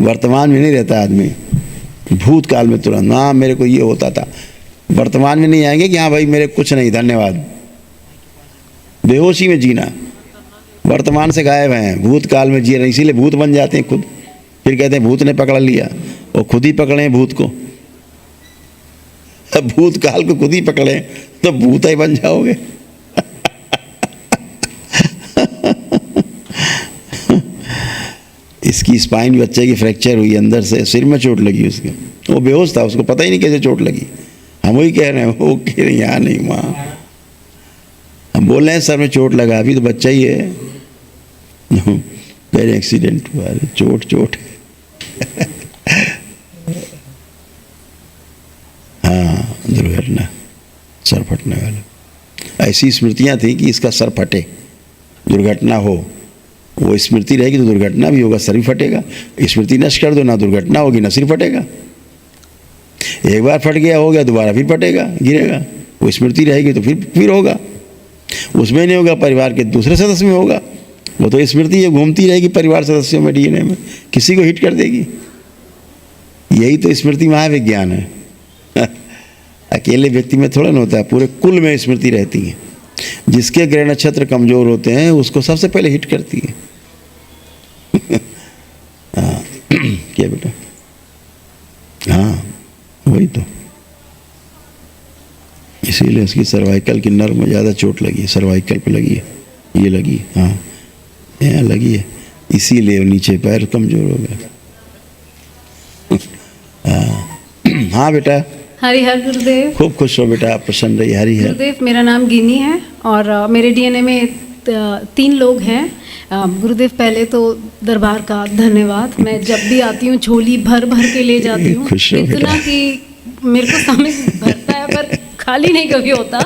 वर्तमान में नहीं रहता आदमी, भूतकाल में तुरंत, हाँ मेरे को ये होता था। वर्तमान में नहीं आएंगे कि हाँ भाई मेरे कुछ नहीं धन्यवाद, बेहोशी में जीना, वर्तमान से गायब हैं, भूतकाल में जी रहे, इसीलिए भूत बन जाते हैं खुद। फिर कहते हैं भूत ने पकड़ लिया, और खुद ही पकड़े हैं भूत को। अब भूतकाल को खुद ही पकड़े तो भूत ही बन जाओगे। इसकी स्पाइन बच्चे की फ्रैक्चर हुई अंदर से, सिर में चोट लगी उसके, वो बेहोश था, उसको पता ही नहीं कैसे चोट लगी। हम वही कह रहे हैं, वो कह रहे यहाँ नहीं माँ, हम बोल रहे हैं सर में चोट लगा, अभी तो बच्चा ही है। कह रहे एक्सीडेंट हुआ, चोट चोट। हाँ दुर्घटना, सर फटने वाला। ऐसी स्मृतियाँ थी कि इसका सर फटे, दुर्घटना हो, वो स्मृति रहेगी तो दुर्घटना भी होगा, सर भी फटेगा। स्मृति नष्ट कर दो, ना दुर्घटना होगी ना सिर फटेगा। एक बार फट गया हो गया, दोबारा फिर फटेगा, गिरेगा। वो स्मृति रहेगी तो फिर होगा, उसमें नहीं होगा, परिवार के दूसरे सदस्य में होगा। वो तो स्मृति ये घूमती रहेगी परिवार सदस्यों में, डीएनए में, किसी को हिट कर देगी। यही तो स्मृति महाविज्ञान है। अकेले व्यक्ति में थोड़ा ना होता है, पूरे कुल में स्मृति रहती है। जिसके ग्रह नक्षत्र कमजोर होते हैं उसको सबसे पहले हिट करती है। हाँ क्या बेटा, हाँ वही तो, इसीलिए उसकी सर्वाइकल की नर्व में ज़्यादा चोट लगी है, सर्वाइकल पे लगी है, ये लगी, हाँ यहाँ लगी है, इसीलिए नीचे पैर कमजोर हो गया। हाँ बेटा, हरि हर गुरुदेव। खूब खुश हो बेटा, आप प्रसन्न रहिए। हरि हर गुरुदेव, मेरा नाम गिनी है और मेरे डीएनए में 3 लोग हैं। गुरुदेव पहले तो दरबार का धन्यवाद। मैं जब भी आती हूँ झोली भर भर के ले जाती हूँ, इतना कि मेरे को समझ भरता है पर खाली नहीं कभी होता।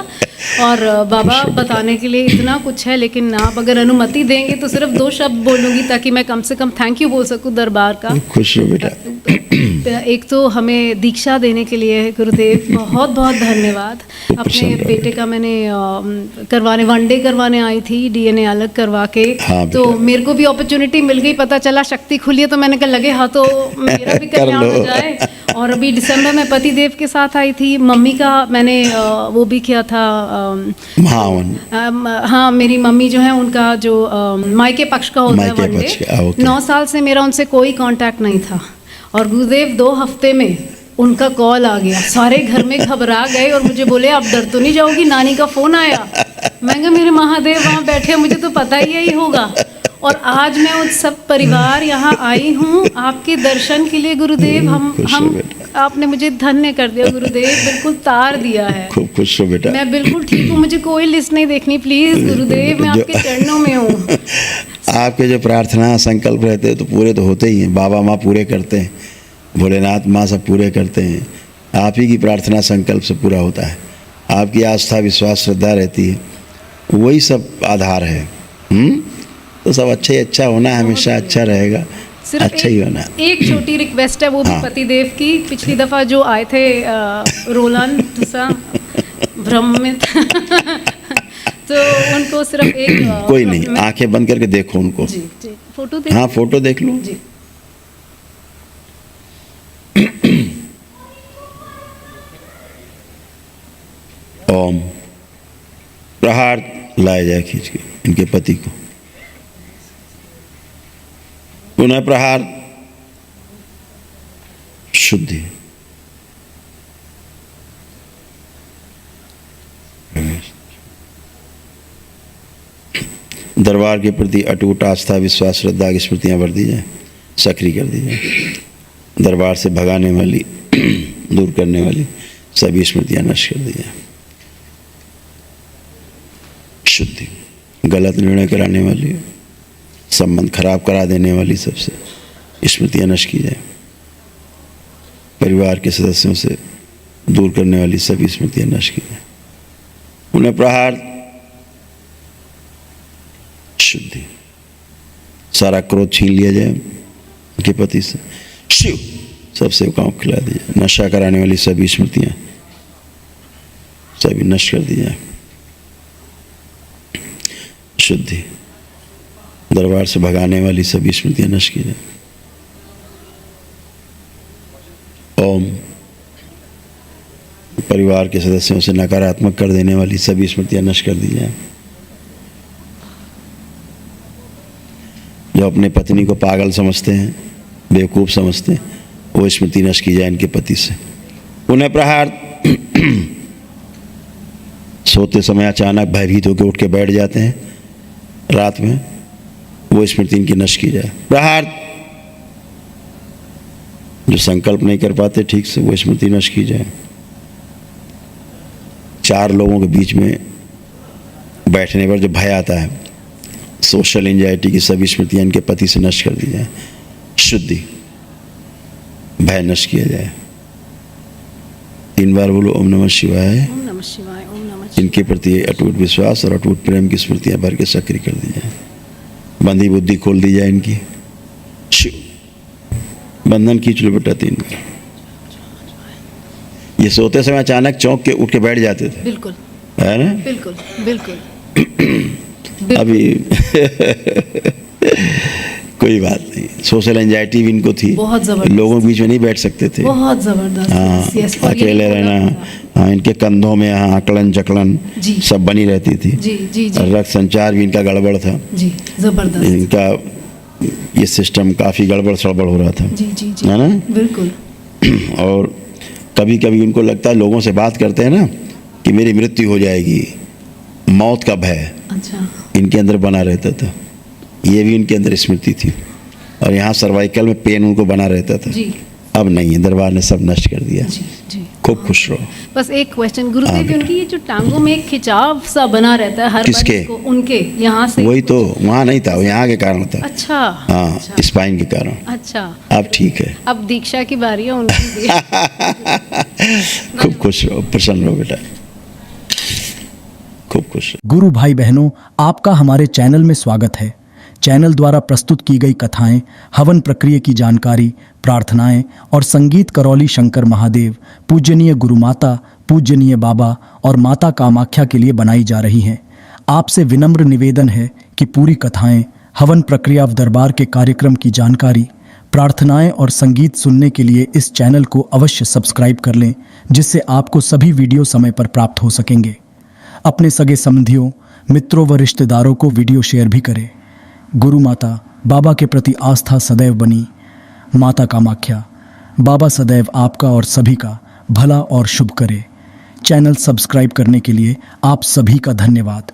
और बाबा बताने के लिए इतना कुछ है, लेकिन आप अगर अनुमति देंगे तो सिर्फ 2 शब्द बोलूँगी ताकि मैं कम से कम थैंक यू बोल सकूँ दरबार का। खुश हो बेटा। एक तो हमें दीक्षा देने के लिए गुरुदेव बहुत बहुत धन्यवाद। अपने बेटे का मैंने करवाने, 1 डे करवाने आई थी, डीएनए अलग करवा के। हाँ तो मेरे को भी अपॉर्चुनिटी मिल गई, पता चला शक्ति खुली है, तो मैंने कहा लगे हाथों मेरा भी कल्याण हो जाए। और अभी दिसंबर में पतिदेव के साथ आई थी, मम्मी का मैंने वो भी किया था, हाँ मेरी मम्मी जो है उनका जो मायके पक्ष का होता है 1 डे। 9 साल से मेरा उनसे कोई कांटेक्ट नहीं था, और गुरुदेव 2 हफ्ते में उनका कॉल आ गया। सारे घर में घबरा गए और मुझे बोले आप डर तो नहीं जाओगी, नानी का फ़ोन आया। मैं कहा मेरे महादेव वहाँ बैठे, मुझे तो पता ही यही होगा। और आज मैं उस सब परिवार यहाँ आई हूँ आपके दर्शन के लिए गुरुदेव। हम आपने मुझे धन्य कर दिया गुरुदेव, बिल्कुल तार दिया है। खूब खुश हो बेटा। मैं बिल्कुल ठीक हूँ, मुझे कोई लिस्ट नहीं देखनी प्लीज़ गुरुदेव, मैं आपके चरणों में हूँ। आपके जो प्रार्थना संकल्प रहते हैं तो पूरे तो होते ही हैं, बाबा माँ पूरे करते हैं, भोलेनाथ माँ सब पूरे करते हैं। आप ही की प्रार्थना संकल्प से पूरा होता है, आपकी आस्था विश्वास श्रद्धा रहती है, वही सब आधार है। तो सब अच्छा ही अच्छा होना, हमेशा अच्छा रहेगा, अच्छा ही होना। एक छोटी रिक्वेस्ट है, वो भी पतिदेव की। पिछली दफ़ा जो आए थे रोलन भ्रम में तो उनको सिर्फ एक कोई नहीं, आंखें बंद करके देखो उनको। जी जी, फोटो देख। हाँ फोटो देख लो जी। ओम प्रहार लाया जाए खींच के इनके पति को, पुनः प्रहार, शुद्धि। दरबार के प्रति अटूट आस्था विश्वास श्रद्धा की स्मृतियां भर दी जाए, सक्रिय कर दी जाए। दरबार से भगाने वाली दूर करने वाली सभी स्मृतियां नष्ट कर दी जाए। शुद्धि, गलत निर्णय कराने वाली, संबंध खराब करा देने वाली सबसे स्मृतियां नष्ट की जाए। परिवार के सदस्यों से दूर करने वाली सभी स्मृतियां नष्ट की जाए। पुनः प्रहार, शुद्धि, सारा क्रोध छीन लिया जाए उनके पति से। शिव, सब सेवकाओं को खिला दी जाए। नशा कराने वाली सभी स्मृतियां सभी नष्ट कर दी जाए। शुद्धि, दरबार से भगाने वाली सभी स्मृतियां नष्ट की जाए। परिवार के सदस्यों से नकारात्मक कर देने वाली सभी स्मृतियां नष्ट कर दी जाए। जो अपने पत्नी को पागल समझते हैं, बेवकूफ़ समझते हैं, वो स्मृति नष्ट की जाए इनके पति से। उन्हें प्रहार सोते समय अचानक भयभीत होकर उठ के बैठ जाते हैं रात में, वो स्मृति इनकी नष्ट की जाए। प्रहार जो संकल्प नहीं कर पाते ठीक से, वो स्मृति नष्ट की जाए। 4 लोगों के बीच में बैठने पर जो भय आता है, सोशल एंजाइटी की सभी स्मृतियां इनके पति से नष्ट कर दी जाए। शुद्धि, भय नष्ट किया जाए। 3 बार बोलो ओम नमः शिवाय। ओम नमः शिवाय, ओम नमः शिवाय। इनके प्रति अटूट विश्वास और अटूट प्रेम की स्मृतियां भर के सक्रिय कर दी जाए। बंधी बुद्धि खोल दी जाए इनकी। बंधन खींच लो बेटा 3 बार। ये सोते समय अचानक चौंक के उठ के बैठ जाते थे, बिल्कुल है ना? बिल्कुल बिल्कुल। अभी कोई बात नहीं, सोशल एंजाइटी भी इनको थी, बहुत जबरदस्त। लोगों के बीच में नहीं बैठ सकते थे, बहुत जबरदस्त। हाँ, Yes, और अकेले यही रहना। होता था। हाँ, इनके कंधों में हाँ अकड़न जकड़न जी। सब बनी रहती थी। जी जी और जी रक्त संचार भी इनका गड़बड़ था। जी, जबरदस्त। इनका ये सिस्टम काफ़ी गड़बड़ सड़बड़ हो रहा था, जी जी जी, है ना? बिल्कुल। और कभी कभी उनको लगता है, लोगों से बात करते हैं ना कि मेरी मृत्यु हो जाएगी, मौत का भय अच्छा, इनके अंदर बना रहता था। ये भी इनके अंदर स्मृति थी। और यहाँ सर्वाइकल में पेन उनको बना रहता था। जी अब नहीं है, दरबार ने सब नष्ट कर दिया। जी जी। खूब खुश रहो। बस एक क्वेश्चन गुरुदेव, हाँ, उनकी ये जो टांगों में एक खिंचाव सा बना रहता है हर बार किसके? इसको, उनके यहाँ से। वही तो, वहाँ नहीं था, वो यहाँ के कारण था। अच्छा हाँ, अच्छा, स्पाइन के कारण। अच्छा। अब ठीक है। अब दीक्षा की बारी है उनकी भी। खूब खुश रहो, प्रसन्न रहो बेटा, खूब खुश रहो। गुरु भाई बहनों, आपका हमारे चैनल में स्वागत है। चैनल द्वारा प्रस्तुत की गई कथाएं, हवन प्रक्रिया की जानकारी, प्रार्थनाएं और संगीत करौली शंकर महादेव, पूजनीय गुरु माता, पूजनीय बाबा और माता कामाख्या के लिए बनाई जा रही हैं। आपसे विनम्र निवेदन है कि पूरी कथाएं, हवन प्रक्रिया व दरबार के कार्यक्रम की जानकारी, प्रार्थनाएं और संगीत सुनने के लिए इस चैनल को अवश्य सब्सक्राइब कर लें, जिससे आपको सभी वीडियो समय पर प्राप्त हो सकेंगे। अपने सगे संबंधियों, मित्रों व रिश्तेदारों को वीडियो शेयर भी करें। गुरु माता, बाबा के प्रति आस्था सदैव बनी। माता कामाख्या, बाबा सदैव आपका और सभी का भला और शुभ करे। चैनल सब्सक्राइब करने के लिए आप सभी का धन्यवाद।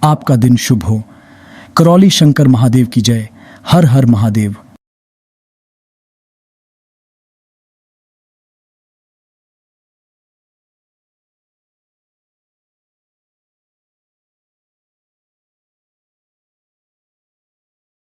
आपका दिन शुभ हो। करौली शंकर महादेव की जय। हर हर महादेव।